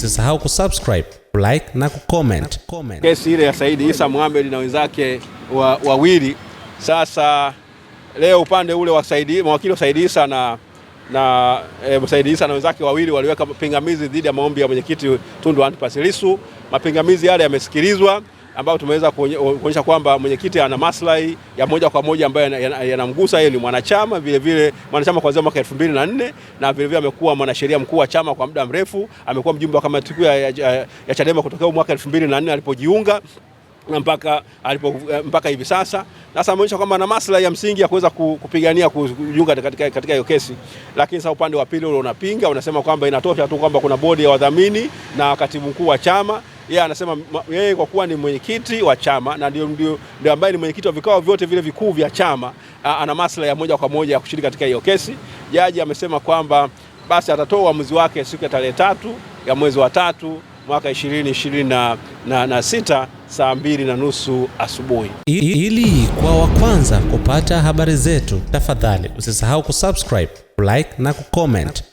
usisahau kusubscribe, like na kucomment. Kesi ile ya Said Issa Mohamed na wenzake wawili. Sasa leo upande ule wa mawakili wa Said Issa na Said Issa na wenzake wawili waliweka pingamizi dhidi ya maombi ya mwenyekiti Tundu Antipas Lissu. Mapingamizi yale yamesikilizwa, ambao tumeweza kuonyesha kwamba mwenyekiti ana maslahi ya moja kwa moja ambayo yanamgusa yeye. Ni mwanachama vile mwanachama kuanzia mwaka 2004 na vile amekuwa mwanasheria mkuu wa chama kwa muda mrefu. Amekuwa mjumbe wa kamati kuu ya Chadema kutoka mwaka 2004 alipojiunga na mpaka hivi sasa. Sasa ameonyesha kwamba ana maslahi ya msingi ya kuweza kupigania kujiunga katika hiyo kesi. Lakini sasa upande wa pili ule unapinga, unasema kwamba inatosha tu kwamba kuna bodi ya wadhamini na katibu mkuu wa chama. Yeye anasema yeye kwa kuwa ni mwenyekiti wa chama na ndio ambaye ni mwenyekiti wa vikao vyote vile vikuu vya chama, ana maslahi ya moja kwa moja ya kushiriki katika hiyo kesi. Jaji amesema kwamba basi atatoa uamuzi wake siku ya tarehe 3 ya mwezi wa 3 mwaka 2026 saa 2:30 asubuhi. Ili kwa wa kwanza kupata habari zetu, tafadhali usisahau kusubscribe, like na kucomment.